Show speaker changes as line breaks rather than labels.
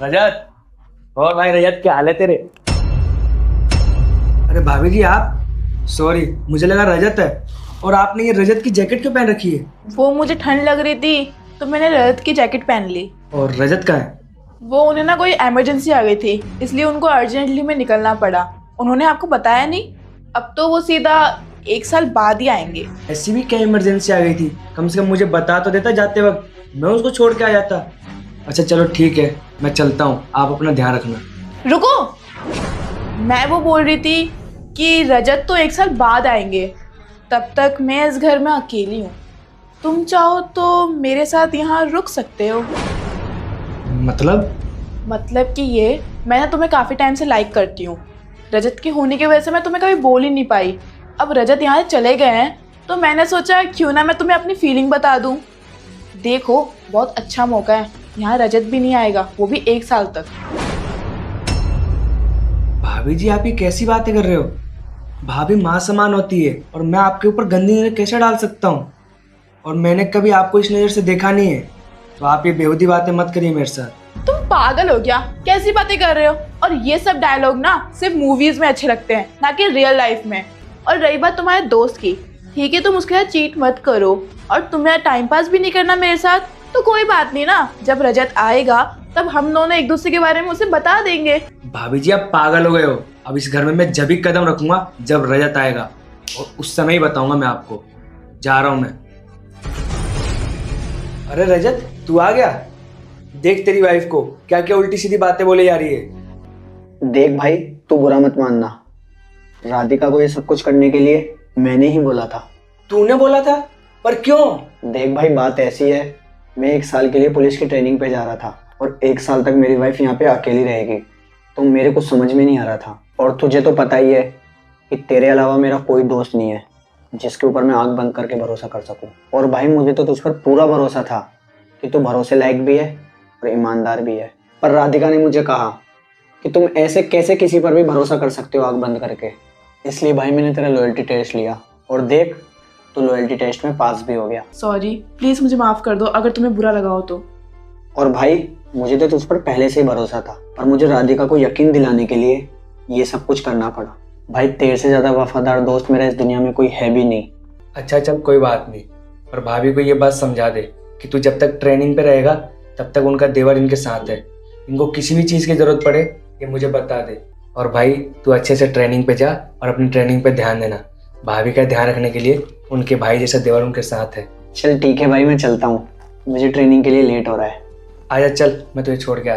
रजत। और भाई रजत, क्या हाल है तेरे?
अरे भाभी जी आप, सॉरी मुझे लगा रजत है। और आपने ये रजत की जैकेट क्यों पहन रखी है?
वो मुझे ठंड लग रही थी तो मैंने रजत की जैकेट पहन ली।
और रजत कहाँ है?
वो उन्हें ना कोई इमरजेंसी आ गई थी, इसलिए उनको अर्जेंटली में निकलना पड़ा। उन्होंने आपको बताया नहीं? अब तो वो सीधा 1 साल बाद ही आएंगे।
ऐसी भी क्या इमरजेंसी आ गई थी? कम से कम मुझे बता तो देता जाते वक्त, मैं उसको छोड़ के आ जाता। अच्छा चलो ठीक है, मैं चलता हूँ, आप अपना ध्यान रखना।
रुको, मैं वो बोल रही थी कि रजत तो 1 साल बाद आएंगे। तब तक मैं इस घर में अकेली हूँ। तुम चाहो तो मेरे साथ यहाँ रुक सकते हो। मतलब कि ये, मैं ना तुम्हें काफ़ी टाइम से लाइक करती हूँ। रजत के होने की वजह से मैं तुम्हें कभी बोल ही नहीं पाई। अब रजत यहाँ से चले गए हैं तो मैंने सोचा क्यों ना मैं तुम्हें अपनी फीलिंग बता दूँ। देखो, बहुत अच्छा मौका है, यहाँ रजत भी नहीं आएगा, वो भी 1 साल तक।
भाभी जी आप ये कैसी बातें कर रहे हो? भाभी माँ समान होती है और मैं आपके ऊपर गंदी नजर कैसे डाल सकता हूँ? और मैंने कभी आपको इस नज़र से देखा नहीं है, तो आप ये बेहूदी बातें मत करिए मेरे साथ।
तुम पागल हो क्या? कैसी बातें कर रहे हो? और ये सब डायलॉग ना सिर्फ मूवीज में अच्छे लगते हैं, ना कि रियल लाइफ में। और रही बात तुम्हारे दोस्त की, ठीक है तुम उसके साथ चीट मत करो, और तुम्हें टाइम पास भी नहीं करना मेरे साथ, तो कोई बात नहीं ना। जब रजत आएगा तब हम दोनों एक दूसरे के बारे में उसे बता देंगे।
भाभी जी आप पागल हो गए हो। अब इस घर में मैं जब ही कदम रखूंगा जब रजत आएगा, और उस समय ही बताऊंगा मैं आपको। जा रहा हूं मैं। अरे रजत तू आ गया? देख तेरी वाइफ को क्या क्या उल्टी सीधी बातें बोले जा रही है।
देख भाई, तू बुरा मत मानना। राधिका को ये सब कुछ करने के लिए मैंने ही बोला था।
तूने बोला था? पर क्यों?
देख भाई, बात ऐसी है, मैं 1 साल के लिए पुलिस की ट्रेनिंग पे जा रहा था और 1 साल तक मेरी वाइफ यहाँ पे अकेली रहेगी, तो मेरे को समझ में नहीं आ रहा था। और तुझे तो पता ही है कि तेरे अलावा मेरा कोई दोस्त नहीं है जिसके ऊपर मैं आंख बंद करके भरोसा कर सकूं। और भाई मुझे तो तुझ पर पूरा भरोसा था कि तू भरोसे लायक भी है और ईमानदार भी है। पर राधिका ने मुझे कहा कि तुम ऐसे कैसे किसी पर भी भरोसा कर सकते हो आंख बंद करके। इसलिए भाई मैंने तेरा लॉयल्टी टेस्ट लिया और देख, तू लॉयल्टी टेस्ट में पास भी हो गया।
सॉरी, प्लीज मुझे माफ कर दो अगर तुम्हें बुरा लगा हो तो।
और भाई मुझे तो तुझ पर पहले से ही भरोसा था, पर मुझे राधिका को यकीन दिलाने के लिए ये सब कुछ करना पड़ा। भाई तेरे से ज्यादा वफादार दोस्त मेरा इस दुनिया में कोई है भी नहीं।
अच्छा चल कोई बात नहीं, पर भाभी को ये बात समझा दे कि तू जब तक ट्रेनिंग पे रहेगा तब तक उनका देवर इनके साथ है। इनको किसी भी चीज़ की ज़रूरत पड़े ये मुझे बता दे। और भाई तू अच्छे से ट्रेनिंग पे जा और अपनी ट्रेनिंग पे ध्यान देना। भाभी का ध्यान रखने के लिए उनके भाई जैसा देवर उनके साथ है।
चल ठीक है भाई, मैं चलता हूँ, मुझे ट्रेनिंग के लिए लेट हो रहा है।
आजा चल, मैं तुझे छोड़ के आता हूँ।